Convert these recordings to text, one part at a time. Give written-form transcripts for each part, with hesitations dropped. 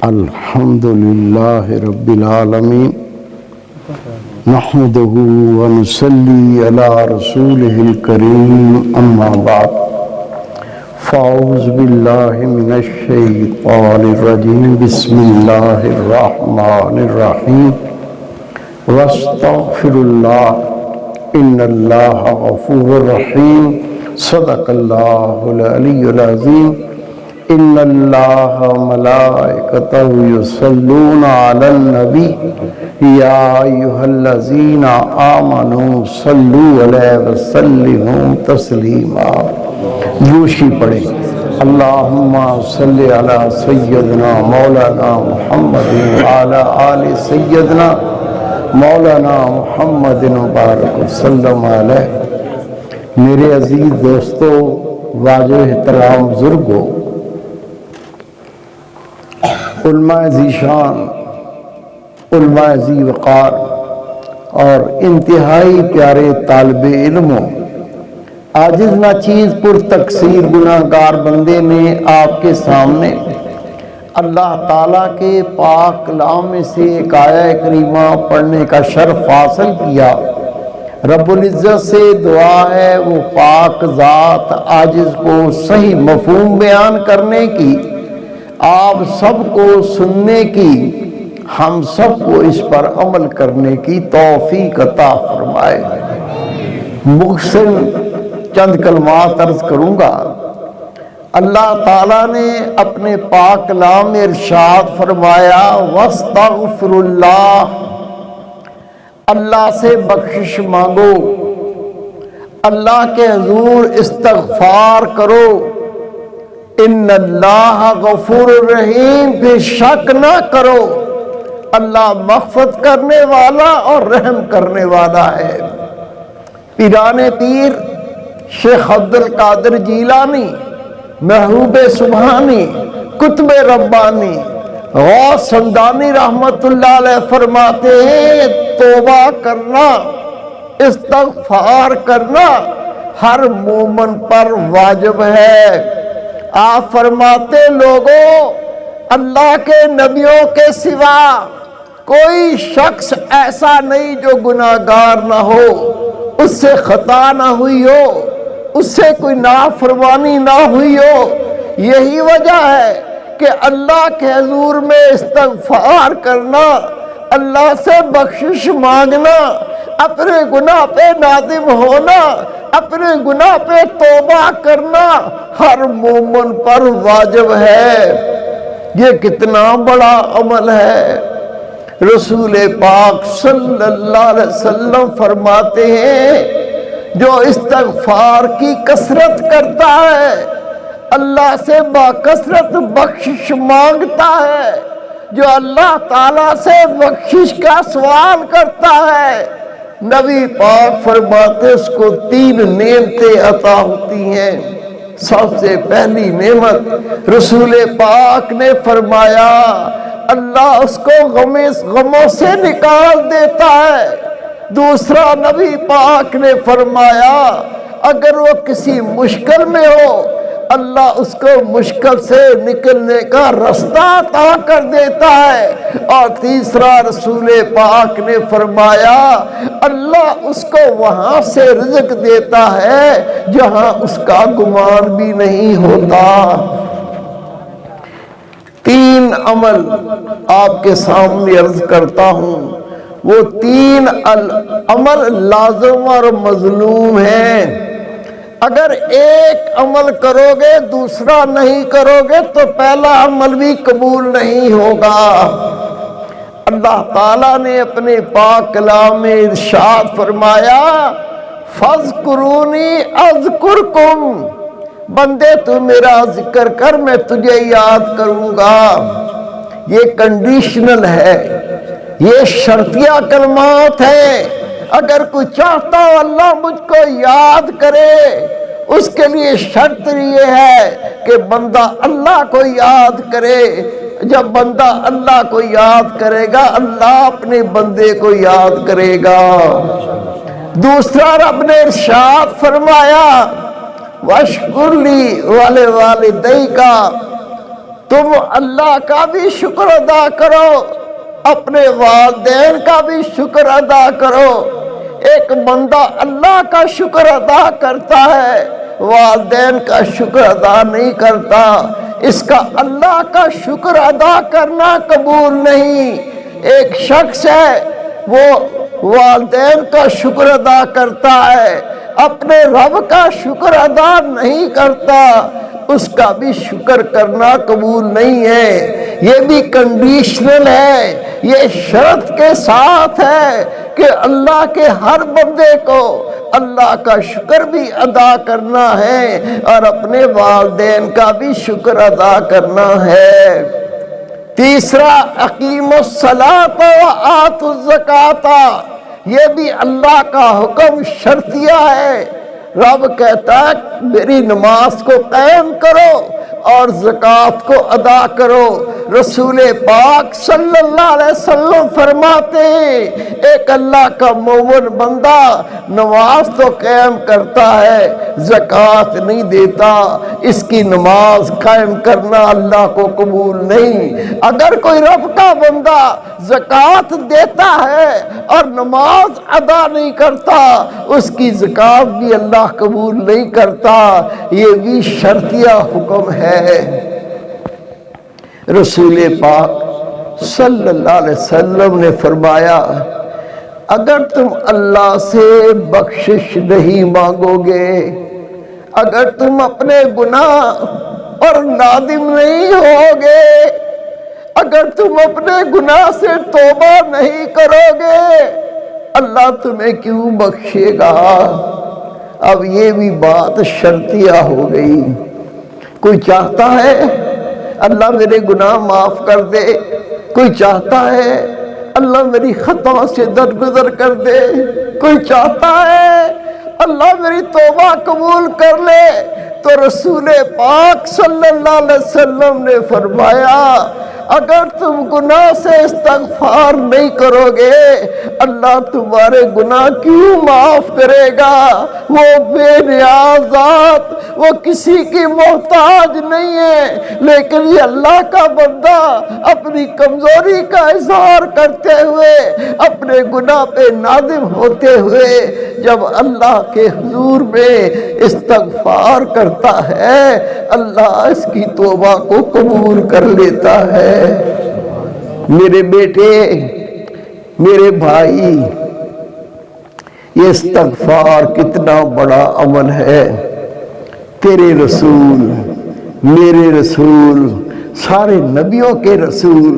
الحمد لله رب العالمين نحمده ونصلي على رسوله الكريم أما بعد فأعوذ بالله من الشيطان الرجيم بسم الله الرحمن الرحيم واستغفر الله إن الله غفور رحيم صدق الله العلي العظيم إن الله ملائكته يصلون على النبي يا أيها الذين آمنوا صلوا عليه وسلموا تسليما جوشی پڑھیں اللہم صلی علی سیدنا مولانا محمد وعلی آل سیدنا مولانا محمد مبارک وسلم علیہ۔ میرے عزیز دوستو، واجب احترام بزرگوں، علماء ذیشان، علماء ذی وقار اور انتہائی پیارے طالب علموں، عاجز ناچیز پر تقصیر گناہگار بندے نے آپ کے سامنے اللہ تعالیٰ کے پاک کلام میں سے ایک آیہ کریمہ پڑھنے کا شرف حاصل کیا۔ رب العزت سے دعا ہے وہ پاک ذات عاجز کو صحیح مفہوم بیان کرنے کی، آپ سب کو سننے کی، ہم سب کو اس پر عمل کرنے کی توفیق عطا فرمائے۔ مختصر چند کلمات عرض کروں گا۔ اللہ تعالیٰ نے اپنے پاک کلام میں ارشاد فرمایا وَاسْتَغْفِرُ اللَّهِ، اللہ سے بخشش مانگو، اللہ کے حضور استغفار کرو۔ ان اللہ غفور الرحیم، بے شک نہ کرو اللہ مغفرت کرنے والا اور رحم کرنے والا ہے۔ پیران پیر شیخ عبدالقادر جیلانی، محبوب سبحانی، قطب ربانی، غوث سمدانی رحمت اللہ علیہ فرماتے ہیں توبہ کرنا، استغفار کرنا ہر مومن پر واجب ہے۔ آپ فرماتے لوگوں، اللہ کے نبیوں کے سوا کوئی شخص ایسا نہیں جو گناہگار نہ ہو، اس سے خطا نہ ہوئی ہو، اس سے کوئی نافرمانی نہ ہوئی ہو۔ یہی وجہ ہے کہ اللہ کے حضور میں استغفار کرنا، اللہ سے بخشش مانگنا، اپنے گناہ پہ نادم ہونا، اپنے گناہ پہ توبہ کرنا ہر مومن پر واجب ہے۔ یہ کتنا بڑا عمل ہے۔ رسول پاک صلی اللہ علیہ وسلم فرماتے ہیں جو استغفار کی کثرت کرتا ہے، اللہ سے باکثرت بخشش مانگتا ہے، جو اللہ تعالیٰ سے بخشش کا سوال کرتا ہے، نبی پاک فرماتے اس کو 3 نعمتیں عطا ہوتی ہیں۔ سب سے پہلی نعمت رسول پاک نے فرمایا اللہ اس کو غموں سے نکال دیتا ہے۔ دوسرا نبی پاک نے فرمایا اگر وہ کسی مشکل میں ہو اللہ اس کو مشکل سے نکلنے کا رستہ عطا کر دیتا ہے۔ اور تیسرا رسول پاک نے فرمایا اللہ اس کو وہاں سے رزق دیتا ہے جہاں اس کا گمان بھی نہیں ہوتا۔ 3 عمل آپ کے سامنے عرض کرتا ہوں، وہ 3 عمل لازم اور مظلوم ہیں۔ اگر ایک عمل کرو گے دوسرا نہیں کرو گے تو پہلا عمل بھی قبول نہیں ہوگا۔ اللہ تعالیٰ نے اپنے پاک کلام میں ارشاد فرمایا فَاذْكُرُونِي أَذْكُرْكُمْ، بندے تو میرا ذکر کر میں تجھے یاد کروں گا۔ یہ کنڈیشنل ہے، یہ شرطیہ کلمات ہیں۔ اگر کوئی چاہتا ہو اللہ مجھ کو یاد کرے، اس کے لیے شرط یہ ہے کہ بندہ اللہ کو یاد کرے۔ جب بندہ اللہ کو یاد کرے گا اللہ اپنے بندے کو یاد کرے گا۔ دوسرا رب نے ارشاد فرمایا وَاشْكُرْ لِي وَلِوَالِدَيْكَ، تم اللہ کا بھی شکر ادا کرو، اپنے والدین کا بھی شکر ادا کرو۔ ایک بندہ اللہ کا شکر ادا کرتا ہے، والدین کا شکر ادا نہیں کرتا، اس کا اللہ کا شکر ادا کرنا قبول نہیں۔ ایک شخص ہے وہ والدین کا شکر ادا کرتا ہے، اپنے رب کا شکر ادا نہیں کرتا، اس کا بھی شکر کرنا قبول نہیں ہے۔ یہ بھی کنڈیشنل ہے، یہ شرط کے ساتھ ہے کہ اللہ کے ہر بندے کو اللہ کا شکر بھی ادا کرنا ہے اور اپنے والدین کا بھی شکر ادا کرنا ہے۔ تیسرا، اقیموا الصلاۃ وآتوا الزکاۃ، یہ بھی اللہ کا حکم شرطیہ ہے۔ رب کہتا ہے میری نماز کو قائم کرو اور زکوٰۃ کو ادا کرو۔ رسول پاک صلی اللہ علیہ وسلم فرماتے ہیں ایک اللہ کا مومن بندہ نماز تو قائم کرتا ہے، زکوٰۃ نہیں دیتا، اس کی نماز قائم کرنا اللہ کو قبول نہیں۔ اگر کوئی رب کا بندہ زکوٰۃ دیتا ہے اور نماز ادا نہیں کرتا، اس کی زکوٰۃ بھی اللہ قبول نہیں کرتا، یہ بھی شرطیہ حکم ہے۔ رسول پاک صلی اللہ علیہ وسلم نے فرمایا اگر تم اللہ سے بخشش نہیں مانگو گے، اگر تم اپنے گناہ اور نادم نہیں ہوگے، اگر تم اپنے گناہ سے توبہ نہیں کرو گے، اللہ تمہیں کیوں بخشے گا؟ اب یہ بھی بات شرطیہ ہو گئی۔ کوئی چاہتا ہے اللہ میرے گناہ معاف کر دے، کوئی چاہتا ہے اللہ میری خطا سے درگزر کر دے، کوئی چاہتا ہے اللہ میری توبہ قبول کر لے، تو رسول پاک صلی اللہ علیہ وسلم نے فرمایا اگر تم گناہ سے استغفار نہیں کرو گے، اللہ تمہارے گناہ کیوں معاف کرے گا؟ وہ بے نیاز ذات، وہ کسی کی محتاج نہیں ہے، لیکن یہ اللہ کا بندہ اپنی کمزوری کا اظہار کرتے ہوئے، اپنے گناہ پہ نادم ہوتے ہوئے جب اللہ کے حضور میں استغفار کرتا ہے، اللہ اس کی توبہ کو قبول کر لیتا ہے۔ میرے بیٹے، میرے بھائی، یہ استغفار کتنا بڑا عمل ہے۔ تیرے رسول، میرے رسول، سارے نبیوں کے رسول،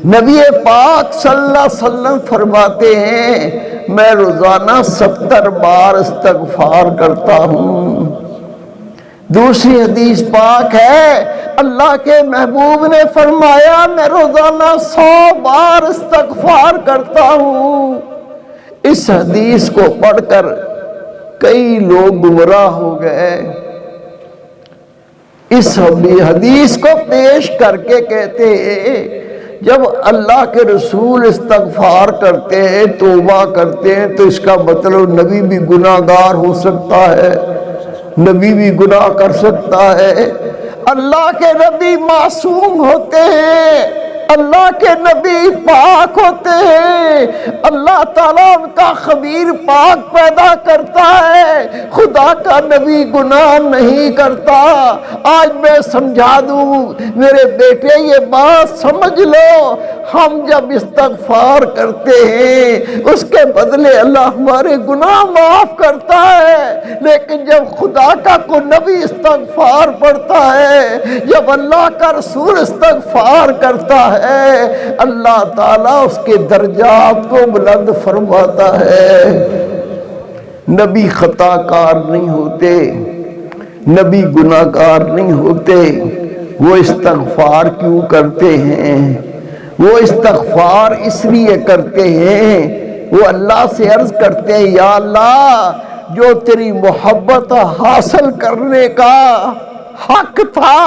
نبی پاک صلی اللہ علیہ وسلم فرماتے ہیں میں روزانہ 70 بار استغفار کرتا ہوں۔ دوسری حدیث پاک ہے اللہ کے محبوب نے فرمایا میں روزانہ 100 بار استغفار کرتا ہوں۔ اس حدیث کو پڑھ کر کئی لوگ گمراہ ہو گئے۔ اس حدیث کو پیش کر کے کہتے ہیں جب اللہ کے رسول استغفار کرتے ہیں، توبہ کرتے ہیں، تو اس کا مطلب نبی بھی گناہ گار ہو سکتا ہے، نبی بھی گناہ کر سکتا ہے۔ اللہ کے نبی معصوم ہوتے ہیں، اللہ کے نبی پاک ہوتے ہیں، اللہ تعالیٰ ان کا خبیر پاک پیدا کرتا ہے، خدا کا نبی گناہ نہیں کرتا۔ آج میں سمجھا دوں میرے بیٹے، یہ بات سمجھ لو، ہم جب استغفار کرتے ہیں اس کے بدلے اللہ ہمارے گناہ معاف کرتا ہے، لیکن جب خدا کا کوئی نبی استغفار پڑھتا ہے، جب اللہ کا رسول استغفار کرتا ہے، اللہ تعالیٰ اس کے درجات کو بلند فرماتا ہے۔ نبی خطا کار نہیں ہوتے، نبی گناہ گار نہیں ہوتے، وہ استغفار کیوں کرتے ہیں؟ وہ استغفار اس لیے کرتے ہیں، وہ اللہ سے عرض کرتے ہیں یا اللہ جو تیری محبت حاصل کرنے کا حق تھا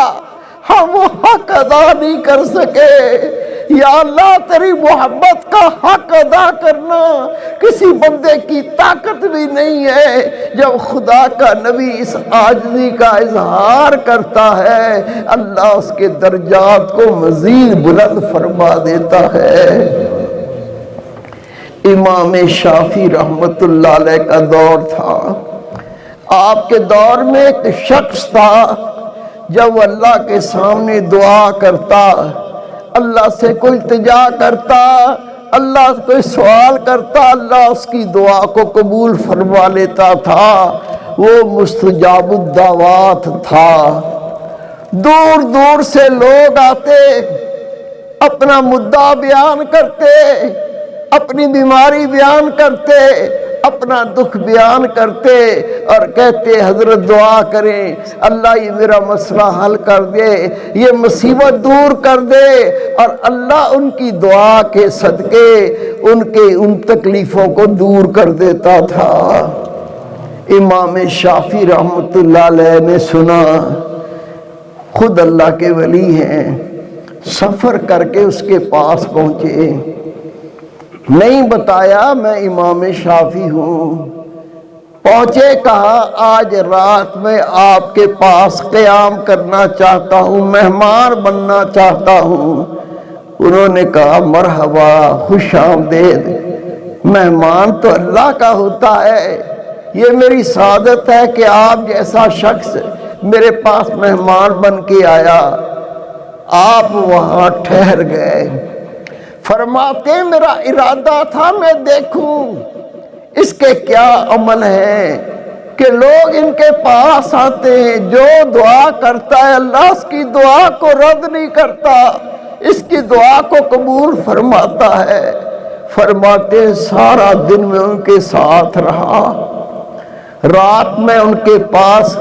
ہم وہ حق ادا نہیں کر سکے، یا اللہ تیری محبت کا حق ادا کرنا کسی بندے کی طاقت بھی نہیں ہے۔ جب خدا کا نبی اس عاجزی کا اظہار کرتا ہے اللہ اس کے درجات کو مزید بلند فرما دیتا ہے۔ امام شافعی رحمت اللہ علیہ کا دور تھا، آپ کے دور میں ایک شخص تھا جب اللہ کے سامنے دعا کرتا، اللہ سے کوئی التجا کرتا، اللہ سے کوئی سوال کرتا، اللہ اس کی دعا کو قبول فرما لیتا تھا۔ وہ مستجاب الدعوات تھا۔ دور دور سے لوگ آتے، اپنا مدعا بیان کرتے، اپنی بیماری بیان کرتے، اپنا دکھ بیان کرتے اور کہتے حضرت دعا کریں اللہ یہ میرا مسئلہ حل کر دے، یہ مصیبت دور کر دے، اور اللہ ان کی دعا کے صدقے ان تکلیفوں کو دور کر دیتا تھا۔ امام شافعی رحمت اللہ علیہ نے سنا، خود اللہ کے ولی ہیں، سفر کر کے اس کے پاس پہنچے، نہیں بتایا میں امام شافعی ہوں، پہنچے، کہا آج رات میں آپ کے پاس قیام کرنا چاہتا ہوں، مہمان بننا چاہتا ہوں۔ انہوں نے کہا مرحبا، خوش آمدید، مہمان تو اللہ کا ہوتا ہے، یہ میری سعادت ہے کہ آپ جیسا شخص میرے پاس مہمان بن کے آیا۔ آپ وہاں ٹھہر گئے، فرماتے میرا ارادہ تھا میں دیکھوں اس کے کیا عمل ہے کہ لوگ ان کے پاس آتے ہیں، جو دعا کرتا ہے اللہ اس کی دعا کو رد نہیں کرتا، اس کی دعا کو قبول فرماتا ہے۔ فرماتے سارا دن میں ان کے ساتھ رہا، رات میں ان کے پاس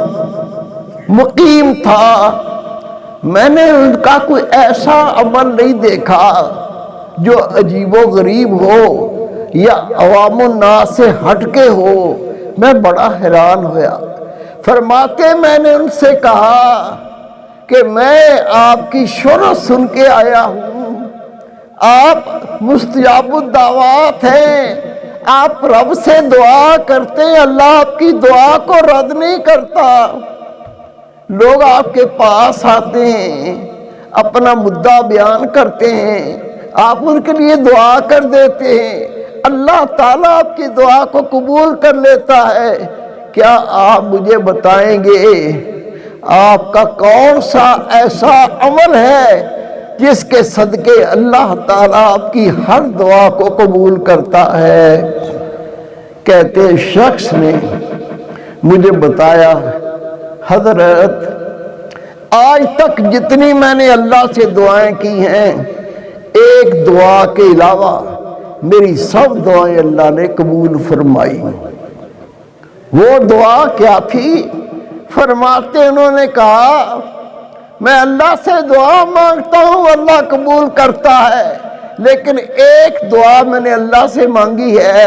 مقیم تھا، میں نے ان کا کوئی ایسا عمل نہیں دیکھا جو عجیب و غریب ہو یا عوام الناس سے ہٹ کے ہو، میں بڑا حیران ہوا۔ فرماتے میں نے ان سے کہا کہ میں آپ کی شرح سن کے آیا ہوں، آپ مستجاب الدعوات ہیں، آپ رب سے دعا کرتے ہیں، اللہ آپ کی دعا کو رد نہیں کرتا، لوگ آپ کے پاس آتے ہیں، اپنا مدعا بیان کرتے ہیں، آپ ان کے لیے دعا کر دیتے ہیں، اللہ تعالیٰ آپ کی دعا کو قبول کر لیتا ہے۔ کیا آپ مجھے بتائیں گے آپ کا کون سا ایسا عمل ہے جس کے صدقے اللہ تعالیٰ آپ کی ہر دعا کو قبول کرتا ہے؟ کہتے شخص نے مجھے بتایا حضرت آج تک جتنی میں نے اللہ سے دعائیں کی ہیں ایک دعا کے علاوہ میری سب دعائیں اللہ نے قبول فرمائی۔ وہ دعا کیا تھی؟ فرماتے انہوں نے کہا میں اللہ سے دعا مانگتا ہوں اللہ قبول کرتا ہے، لیکن ایک دعا میں نے اللہ سے مانگی ہے،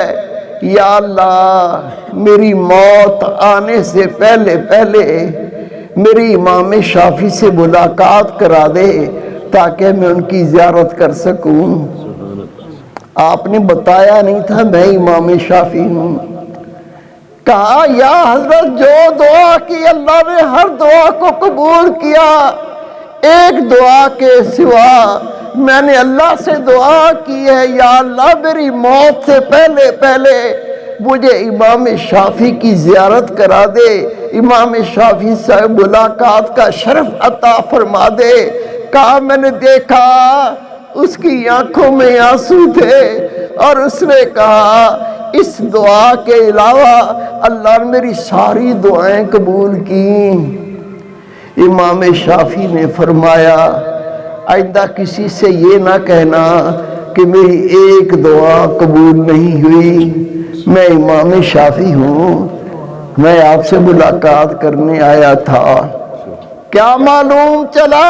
یا اللہ میری موت آنے سے پہلے میری امام شافعی سے ملاقات کرا دے تاکہ میں ان کی زیارت کر سکوں۔ آپ نے بتایا نہیں تھا میں امام شافعی ہوں۔ کہا یا حضرت جو دعا کی اللہ نے ہر دعا کو قبول کیا، ایک دعا کے سوا میں نے اللہ سے دعا کی ہے، یا اللہ میری موت سے پہلے مجھے امام شافعی کی زیارت کرا دے، امام شافعی سے ملاقات کا شرف عطا فرما دے۔ کہا میں نے دیکھا اس کی آنکھوں میں آنسو تھے اور اس نے کہا اس دعا کے علاوہ اللہ نے میری ساری دعائیں قبول کی۔ امام شافعی نے فرمایا آئندہ کسی سے یہ نہ کہنا کہ میری ایک دعا قبول نہیں ہوئی، میں امام شافعی ہوں، میں آپ سے ملاقات کرنے آیا تھا۔ کیا معلوم چلا؟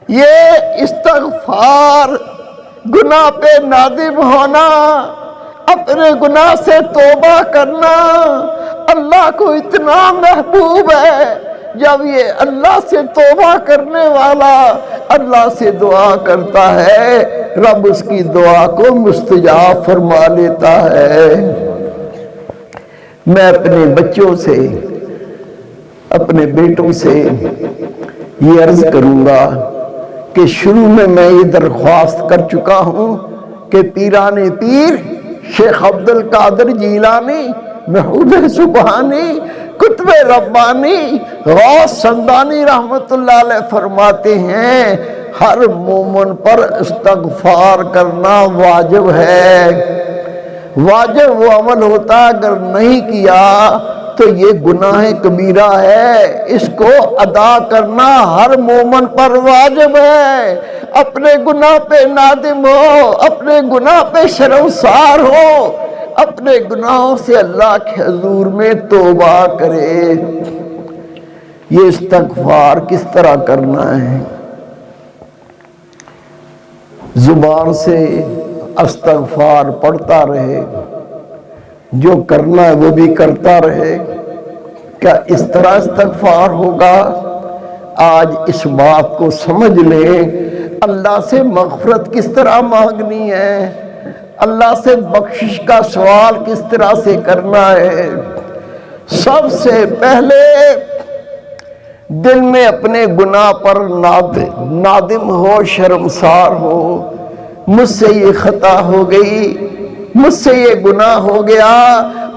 یہ استغفار، گناہ پہ نادم ہونا، اپنے گناہ سے توبہ کرنا اللہ کو اتنا محبوب ہے، جب یہ اللہ سے توبہ کرنے والا اللہ سے دعا کرتا ہے، رب اس کی دعا کو مستجاب فرما لیتا ہے۔ میں اپنے بچوں سے، اپنے بیٹوں سے یہ عرض کروں گا کہ شروع میں یہ درخواست کر چکا ہوں کہ پیران پیر شیخ عبد القادر جیلانی، محمود سبحانی، قطب ربانی، غوث سمدانی رحمت اللہ علیہ فرماتے ہیں ہر مومن پر استغفار کرنا واجب ہے۔ واجب وہ عمل ہوتا ہے، اگر نہیں کیا تو یہ گناہ کبیرہ ہے، اس کو ادا کرنا ہر مومن پر واجب ہے۔ اپنے گناہ پہ نادم ہو، اپنے گناہ پہ شرمسار ہو، اپنے گناہوں سے اللہ کے حضور میں توبہ کرے۔ یہ استغفار کس طرح کرنا ہے؟ زبان سے استغفار پڑھتا رہے، جو کرنا ہے وہ بھی کرتا رہے۔ کیا اس طرح استغفار ہوگا؟ آج اس بات کو سمجھ لیں، اللہ سے مغفرت کس طرح مانگنی ہے، اللہ سے بخشش کا سوال کس طرح سے کرنا ہے۔ سب سے پہلے دل میں اپنے گناہ پر نادم ہو، شرمسار ہو، مجھ سے یہ خطا ہو گئی، مجھ سے یہ گناہ ہو گیا،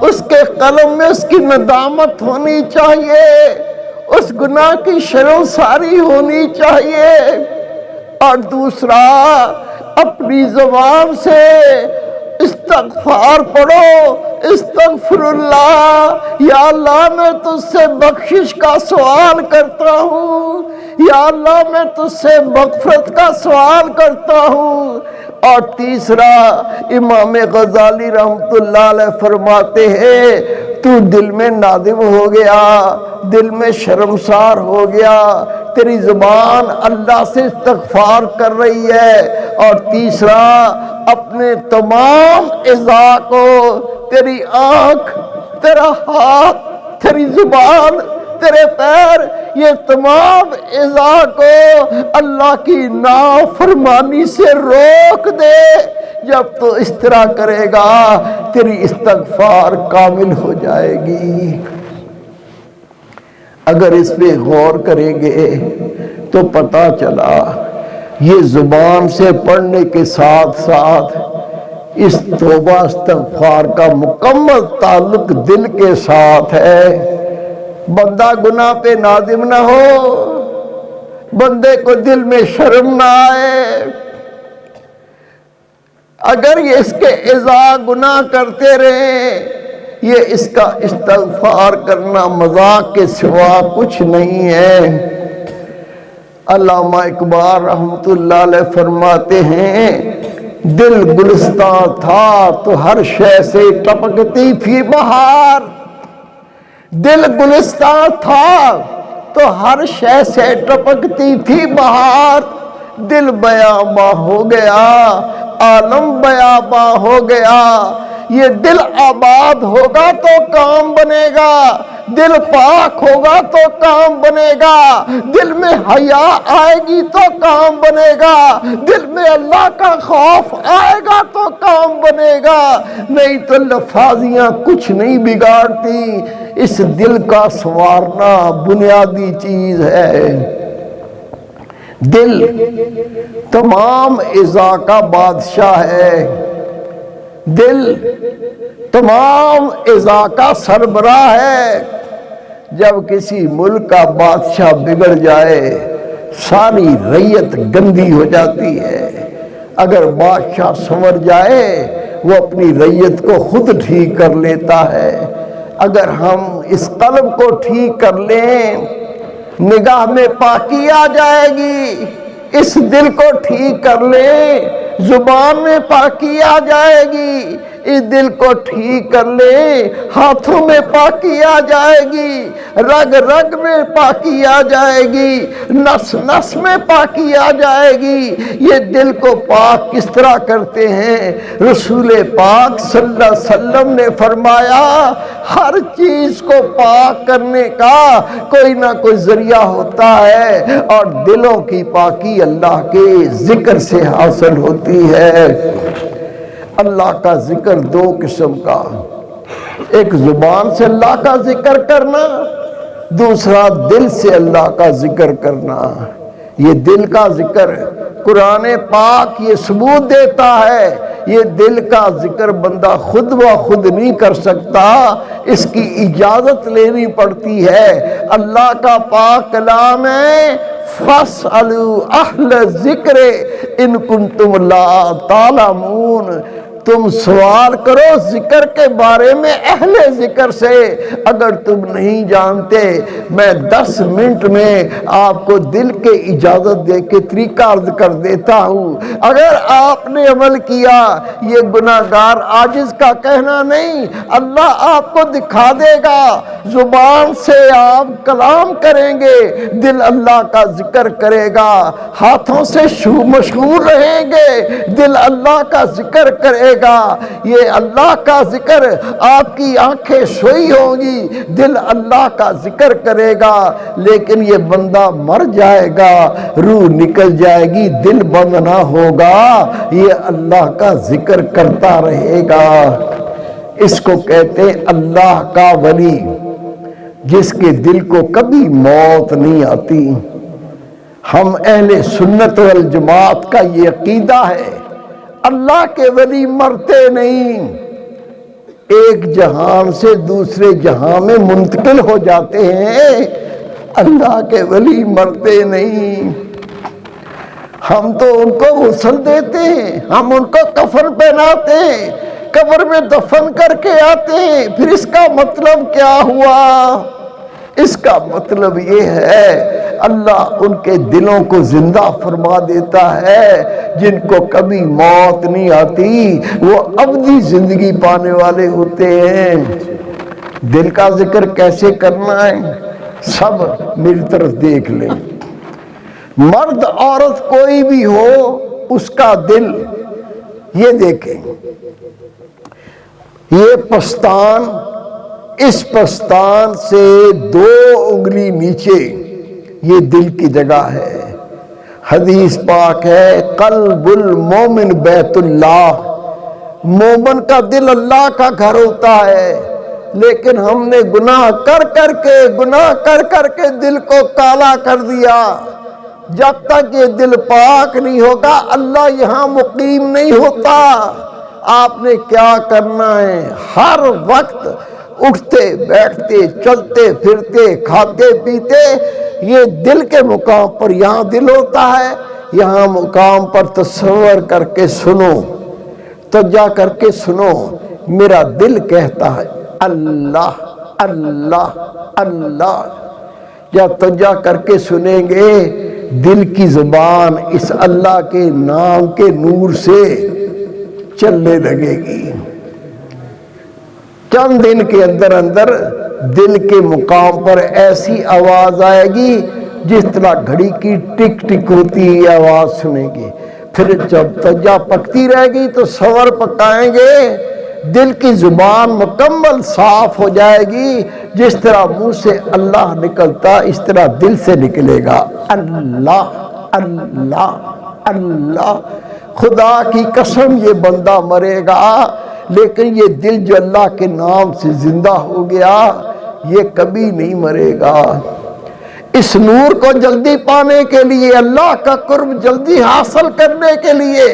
اس کے قلم میں اس کی ندامت ہونی چاہیے، اس گناہ کی شرمساری ہونی چاہیے۔ اور دوسرا، اپنی زبان سے استغفار پڑھو، استغفر اللہ، یا اللہ میں تجھ سے بخشش کا سوال کرتا ہوں، یا اللہ میں تجھ سے مغفرت کا سوال کرتا ہوں۔ اور تیسرا، امام غزالی رحمت اللہ علیہ فرماتے ہیں تو دل میں نادم ہو گیا، دل میں شرمسار ہو گیا، تیری زبان اللہ سے استغفار کر رہی ہے، اور تیسرا اپنے تمام اعضاء کو، تیری آنکھ، تیرا ہاتھ، تیری زبان، تیرے پیر، یہ تمام اعضاء کو اللہ کی نافرمانی سے روک دے۔ جب تو اس طرح کرے گا تیری استغفار کامل ہو جائے گی۔ اگر اس پہ غور کریں گے تو پتہ چلا یہ زبان سے پڑھنے کے ساتھ ساتھ اس توبہ استغفار کا مکمل تعلق دل کے ساتھ ہے۔ بندہ گناہ پہ نادم نہ ہو، بندے کو دل میں شرم نہ آئے، اگر یہ اس کے اعضاء گناہ کرتے رہیں، یہ اس کا استغفار کرنا مذاق کے سوا کچھ نہیں ہے۔ علامہ اقبال رحمت اللہ علیہ فرماتے ہیں دل گلستان تھا تو ہر شے سے ٹپکتی تھی بہار، دل گلستان تھا تو ہر شے سے ٹپکتی تھی بہار، دل بیاباں ہو گیا، عالم بیاباں ہو گیا۔ یہ دل آباد ہوگا تو کام بنے گا، دل پاک ہوگا تو کام بنے گا، دل میں حیا آئے گی تو کام بنے گا، دل میں اللہ کا خوف آئے گا تو کام بنے گا، نہیں تو لفاظیاں کچھ نہیں بگاڑتی۔ اس دل کا سنوارنا بنیادی چیز ہے۔ دل تمام اعضاء کا بادشاہ ہے، دل تمام اعضاء کا سربراہ ہے۔ جب کسی ملک کا بادشاہ بگڑ جائے ساری رعیت گندی ہو جاتی ہے، اگر بادشاہ سنور جائے وہ اپنی رعیت کو خود ٹھیک کر لیتا ہے۔ اگر ہم اس قلب کو ٹھیک کر لیں نگاہ میں پاکی آ جائے گی، اس دل کو ٹھیک کر لیں زبان میں پاکی آ جائے گی، اس دل کو ٹھیک کر لیں، ہاتھوں میں پاکی آ جائے گی، رگ رگ میں پاکی آ جائے گی، نس نس میں پاکی آ جائے گی۔ یہ دل کو پاک کس طرح کرتے ہیں؟ رسول پاک صلی اللہ علیہ وسلم نے فرمایا ہر چیز کو پاک کرنے کا کوئی نہ کوئی ذریعہ ہوتا ہے، اور دلوں کی پاکی اللہ کے ذکر سے حاصل ہوتی ہے۔ اللہ کا ذکر دو قسم کا، ایک زبان سے اللہ کا ذکر کرنا، دوسرا دل سے اللہ کا ذکر کرنا۔ یہ دل کا ذکر قرآن پاک یہ ثبوت دیتا ہے، یہ دل کا ذکر بندہ خود و خود نہیں کر سکتا، اس کی اجازت لینی پڑتی ہے۔ اللہ کا پاک کلام ہے فَاسْأَلُوا أَهْلَ الذِّكْرِ إِن كُنتُمْ لَا تَعْلَمُونَ، تم سوال کرو ذکر کے بارے میں اہل ذکر سے، اگر تم نہیں جانتے۔ میں 10 منٹ میں آپ کو دل کے اجازت دے کے طریقہ عرض کر دیتا ہوں، اگر آپ نے عمل کیا، یہ گناہگار عاجز کا کہنا نہیں، اللہ آپ کو دکھا دے گا۔ زبان سے آپ کلام کریں گے، دل اللہ کا ذکر کرے گا، ہاتھوں سے مشغول رہیں گے، دل اللہ کا ذکر کرے گا۔ یہ اللہ کا ذکر، آپ کی آنکھیں سوئی ہوں گی، دل اللہ کا ذکر کرے گا، لیکن یہ بندہ مر جائے گا، روح نکل جائے گی، دل بند نہ ہوگا، یہ اللہ کا ذکر کرتا رہے گا۔ اس کو کہتے ہیں اللہ کا ولی، جس کے دل کو کبھی موت نہیں آتی۔ ہم اہل سنت والجماعت کا یہ عقیدہ ہے، اللہ کے ولی مرتے نہیں، ایک جہان سے دوسرے جہان میں منتقل ہو جاتے ہیں، اللہ کے ولی مرتے نہیں۔ ہم تو ان کو غسل دیتے ہیں، ہم ان کو کفن پہناتے ہیں، قبر میں دفن کر کے آتے ہیں، پھر اس کا مطلب کیا ہوا؟ اس کا مطلب یہ ہے اللہ ان کے دلوں کو زندہ فرما دیتا ہے، جن کو کبھی موت نہیں آتی، وہ ابدی زندگی پانے والے ہوتے ہیں۔ دل کا ذکر کیسے کرنا ہے؟ سب میری طرف دیکھ لیں، مرد عورت کوئی بھی ہو، اس کا دل یہ دیکھیں، یہ پستان، اس پستان سے 2 انگلی نیچے یہ دل کی جگہ ہے۔ حدیث پاک ہے قلب المومن بیت اللہ، مومن کا دل اللہ کا گھر ہوتا ہے، لیکن ہم نے گناہ کر کر کے دل کو کالا کر دیا۔ جب تک یہ دل پاک نہیں ہوگا اللہ یہاں مقیم نہیں ہوتا۔ آپ نے کیا کرنا ہے؟ ہر وقت اٹھتے بیٹھتے چلتے پھرتے کھاتے پیتے یہ دل کے مقام پر یہاں دل ہوتا ہے، یہاں مقام پر تصور کر کے سنو، توجہ کر کے سنو، میرا دل کہتا ہے اللہ اللہ اللہ۔ جب توجہ کر کے سنیں گے دل کی زبان اس اللہ کے نام کے نور سے چلنے لگے گی۔ چند دن کے اندر اندر دل کے مقام پر ایسی آواز آئے گی جس طرح گھڑی کی ٹک ٹک ہوتی ہے آواز سنیں گے۔ پھر جب توجہ پکتی رہے گی تو صبر پکائیں گے، دل کی زبان مکمل صاف ہو جائے گی، جس طرح منہ سے اللہ نکلتا اس طرح دل سے نکلے گا اللہ اللہ اللہ۔ خدا کی قسم یہ بندہ مرے گا، لیکن یہ دل جو اللہ کے نام سے زندہ ہو گیا یہ کبھی نہیں مرے گا۔ اس نور کو جلدی پانے کے لیے، اللہ کا قرب جلدی حاصل کرنے کے لیے،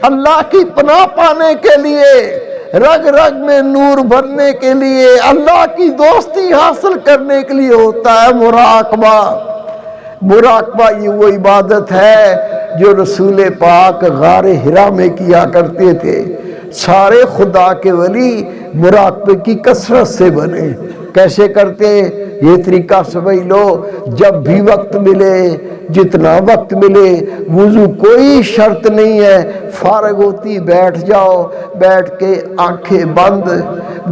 اللہ کی پناہ پانے کے لیے، رگ رگ میں نور بھرنے کے لیے، اللہ کی دوستی حاصل کرنے کے لیے ہوتا ہے مراقبہ۔ مراقبہ یہ وہ عبادت ہے جو رسول پاک غار حرا میں کیا کرتے تھے۔ سارے خدا کے ولی مراقبے کی کثرت سے بنے۔ کیسے کرتے؟ یہ طریقہ سمجھ لو، جب بھی وقت ملے، جتنا وقت ملے، وضو کوئی شرط نہیں ہے، فارغ ہوتی بیٹھ جاؤ، بیٹھ کے آنکھیں بند،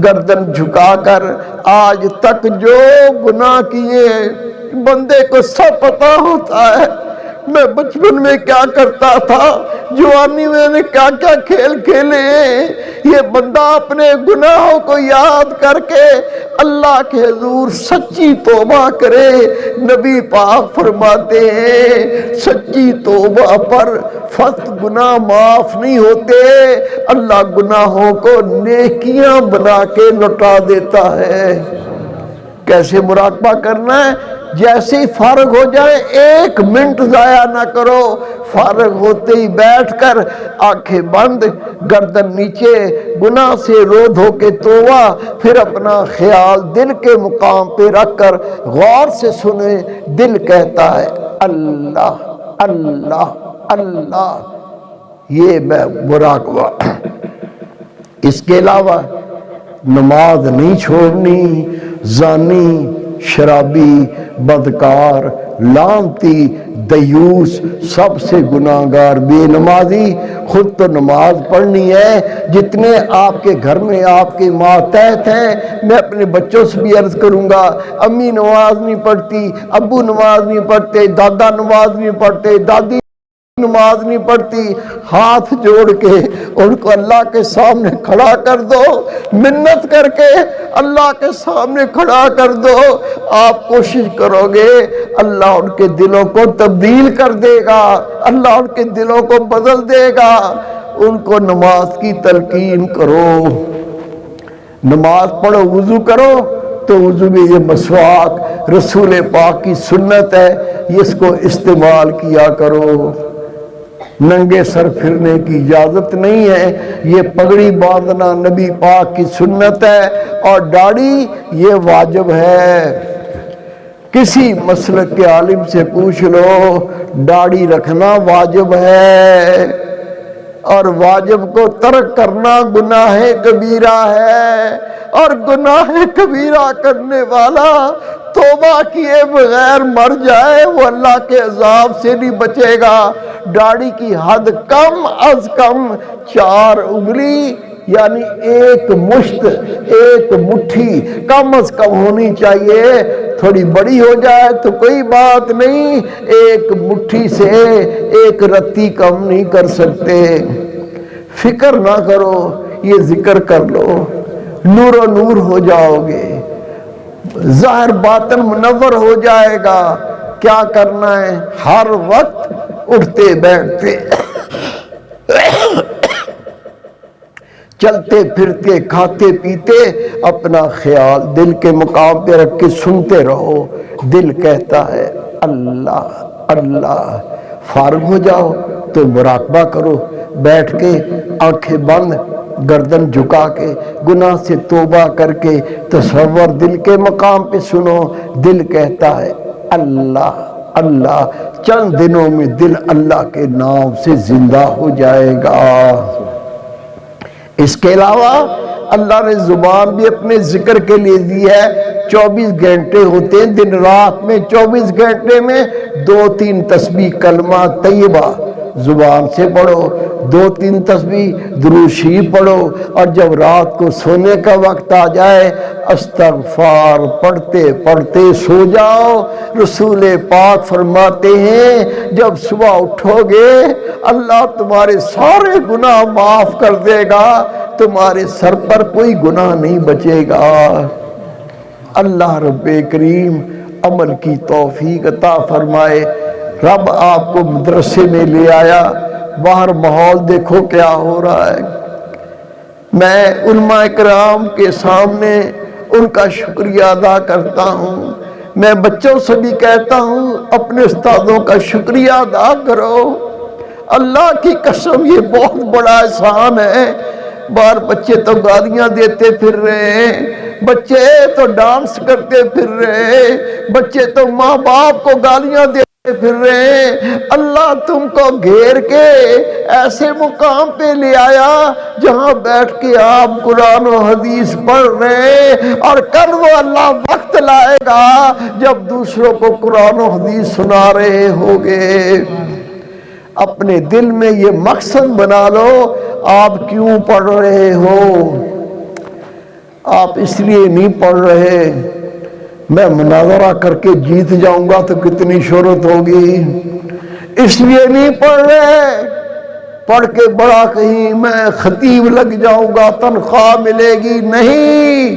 گردن جھکا کر آج تک جو گناہ کیے بندے کو سب پتا ہوتا ہے، میں بچپن میں کیا کرتا تھا، جوانی میں نے کیا کیا کھیل کھیلے، یہ بندہ اپنے گناہوں کو یاد کر کے اللہ کے حضور سچی توبہ کرے۔ نبی پاک فرماتے ہیں سچی توبہ پر فقط گناہ معاف نہیں ہوتے، اللہ گناہوں کو نیکیاں بنا کے لوٹا دیتا ہے۔ کیسے مراقبہ کرنا ہے؟ جیسے ہی فارغ ہو جائے 1 منٹ ضائع نہ کرو، فارغ ہوتے ہی بیٹھ کر آنکھیں بند، گردن نیچے، گناہ سے رو دھو کے توبہ، پھر اپنا خیال دل کے مقام پہ رکھ کر غور سے سنیں، دل کہتا ہے اللہ اللہ اللہ، یہ میں مراقبہ۔ اس کے علاوہ نماز نہیں چھوڑنی، زانی، شرابی، بدکار، لعنتی، دیوس، سب سے گناہگار بے نمازی خود تو نماز پڑھنی ہے، جتنے آپ کے گھر میں آپ کے ماتحت ہیں، میں اپنے بچوں سے بھی عرض کروں گا، امی نماز نہیں پڑھتی، ابو نماز نہیں پڑھتے، دادا نماز نہیں پڑھتے، دادی نماز نہیں پڑھتی، ہاتھ جوڑ کے ان کو اللہ کے سامنے کھڑا کر دو، منت کر کے اللہ کے سامنے کھڑا کر دو، آپ کوشش کرو گے اللہ ان کے دلوں کو تبدیل کر دے گا، اللہ ان کے دلوں کو بدل دے گا۔ ان کو نماز کی تلقین کرو، نماز پڑھو، وضو کرو تو وضو میں یہ مسواک رسول پاک کی سنت ہے، اس کو استعمال کیا کرو۔ ننگے سر پھرنے کی اجازت نہیں ہے، یہ پگڑی باندھنا نبی پاک کی سنت ہے، اور داڑھی یہ واجب ہے۔ کسی مسلک کے عالم سے پوچھ لو، داڑھی رکھنا واجب ہے، اور واجب کو ترک کرنا گناہ کبیرہ ہے، اور گناہ کبیرہ کرنے والا توبہ کیے بغیر مر جائے وہ اللہ کے عذاب سے نہیں بچے گا۔ داڑھی کی حد کم از کم 4 انگلی یعنی 1 مشت، 1 مٹھی کم از کم ہونی چاہیے، تھوڑی بڑی ہو جائے تو کوئی بات نہیں، 1 مٹھی سے 1 رتی کم نہیں کر سکتے۔ فکر نہ کرو، یہ ذکر کر لو، نور و نور ہو جاؤ گے، ظاہر باطن منور ہو جائے گا۔ کیا کرنا ہے؟ ہر وقت اٹھتے بیٹھتے چلتے پھرتے کھاتے پیتے اپنا خیال دل کے مقام پہ رکھ کے سنتے رہو، دل کہتا ہے اللہ اللہ۔ فارغ ہو جاؤ تو مراقبہ کرو، بیٹھ کے آنکھیں بند، گردن جھکا کے گناہ سے توبہ کر کے تصور دل کے مقام پہ سنو، دل کہتا ہے اللہ اللہ۔ چند دنوں میں دل اللہ کے نام سے زندہ ہو جائے گا۔ اس کے علاوہ اللہ نے زبان بھی اپنے ذکر کے لیے دی ہے، 24 گھنٹے ہوتے ہیں دن رات میں، 24 گھنٹے میں 2-3 تسبیح کلمہ طیبہ زبان سے پڑھو، 2-3 تسبیح درود شریف پڑھو، اور جب رات کو سونے کا وقت آ جائے استغفار پڑھتے پڑھتے سو جاؤ۔ رسول پاک فرماتے ہیں جب صبح اٹھو گے اللہ تمہارے سارے گناہ معاف کر دے گا، تمہارے سر پر کوئی گناہ نہیں بچے گا۔ اللہ رب کریم عمل کی توفیق عطا فرمائے۔ رب آپ کو مدرسے میں لے آیا، باہر ماحول دیکھو کیا ہو رہا ہے۔ میں علماء کرام کے سامنے ان کا شکریہ ادا کرتا ہوں، میں بچوں سے بھی کہتا ہوں اپنے استادوں کا شکریہ ادا کرو۔ اللہ کی قسم یہ بہت بڑا احسان ہے۔ باہر بچے تو گالیاں دیتے پھر رہے ہیں، بچے تو ڈانس کرتے پھر رہے ہیں، بچے تو ماں باپ کو گالیاں دیتے پھر رہے ہیں، اللہ تم کو گھیر کے ایسے مقام پہ لے آیا جہاں بیٹھ کے آپ قرآن و حدیث پڑھ رہے ہیں، اور کل وہ اللہ وقت لائے گا جب دوسروں کو قرآن و حدیث سنا رہے ہوگے۔ اپنے دل میں یہ مقصد بنا لو، آپ کیوں پڑھ رہے ہو؟ آپ اس لیے نہیں پڑھ رہے میں مناظرہ کر کے جیت جاؤں گا تو کتنی شہرت ہوگی، اس لیے نہیں پڑھ رہے پڑھ کے بڑا کہیں میں خطیب لگ جاؤں گا تنخواہ ملے گی، نہیں،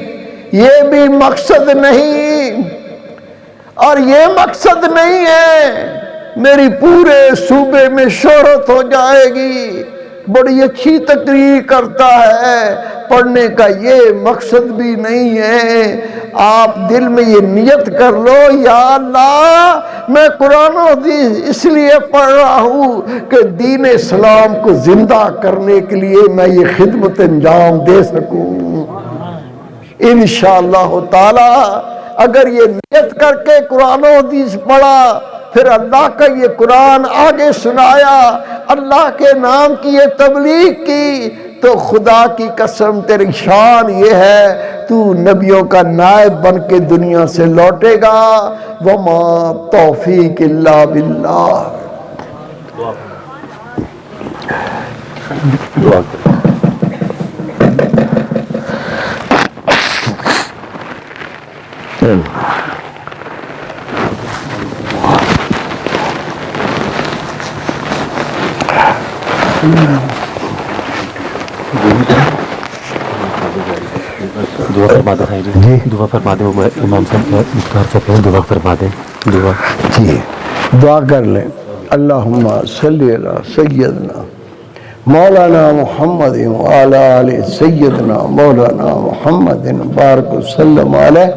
یہ بھی مقصد نہیں، اور یہ مقصد نہیں ہے میری پورے صوبے میں شہرت ہو جائے گی، بڑی اچھی تقریر کرتا ہے، پڑھنے کا یہ مقصد بھی نہیں ہے۔ آپ دل میں یہ نیت کر لو، یا اللہ میں قرآن و حدیث اس لیے پڑھ رہا ہوں کہ دین اسلام کو زندہ کرنے کے لیے میں یہ خدمت انجام دے سکوں۔ انشاءاللہ تعالی اگر یہ نیت کر کے قرآن و حدیث پڑھا، پھر اللہ کا یہ قرآن آگے سنایا، اللہ کے نام کی یہ تبلیغ کی، تو خدا کی قسم تیری شان یہ ہے تو نبیوں کا نائب بن کے دنیا سے لوٹے گا۔ وما توفیق الا باللہ۔ دعا فرما دیں، دعا فرما دیں، امام صاحب دعا فرما دیں، دعا جی دعا کر لیں۔ اللہم صلی علی سیدنا مولانا محمد وعلی آل سیدنا مولانا محمد بارک وسلم علیہ۔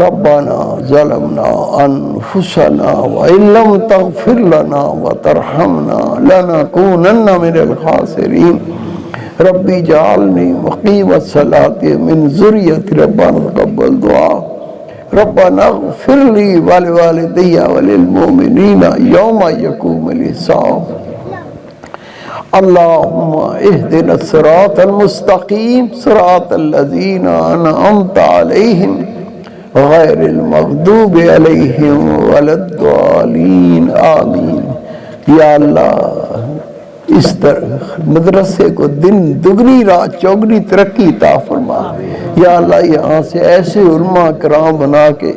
ربنا ظلمنا انفسنا وان لم تغفر لنا وترحمنا لنکونن من الخاسرین۔ ربی جعلنی مقیم الصلاة من ذریت، ربنا تقبل دعا، ربنا اغفر لی ولوالدی وللمؤمنین یوم یقوم الحساب۔ اللہم اہدنا الصراط المستقیم صراط الذین انعمت علیہم غیر المغضوب علیہم ولا الضالین، آمین۔ یا اللہ اس طرح مدرسے کو دن دگنی رات چوگنی ترقی عطا فرما۔ یا اللہ یہاں سے ایسے علماء کرام بنا کے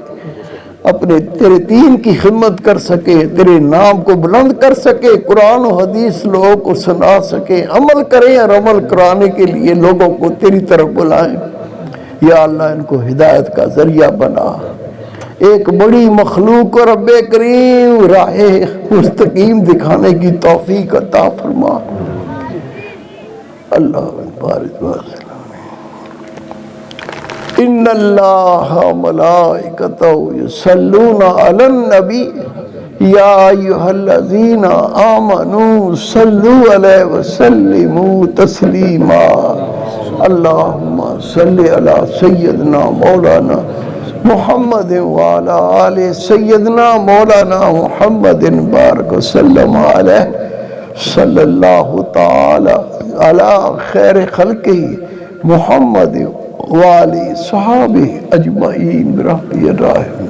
اپنے تیرے دین کی خدمت کر سکے، تیرے نام کو بلند کر سکے، قرآن و حدیث لوگوں کو سنا سکے، عمل کریں اور عمل کرانے کے لیے لوگوں کو تیری طرف بلائیں۔ یا اللہ ان کو ہدایت کا ذریعہ بنا، ایک بڑی مخلوق کو رب کریم راہ مستقیم دکھانے کی توفیق عطا فرما۔ اللہ بارک وسلم۔ ان اللہ ملائکتہ یصلون علی النبی یا ایھا الذین آمنوا صلوا علیہ وسلموا تسلیما۔ اللہم صلی علی سیدنا مولانا محمد وعلی آل سیدنا مولانا محمد بارک وسلم علیہ، صلی اللہ تعالی علی خیر خلقہ محمد وعلی صحابہ اجمعین برحمتہ یا راحم۔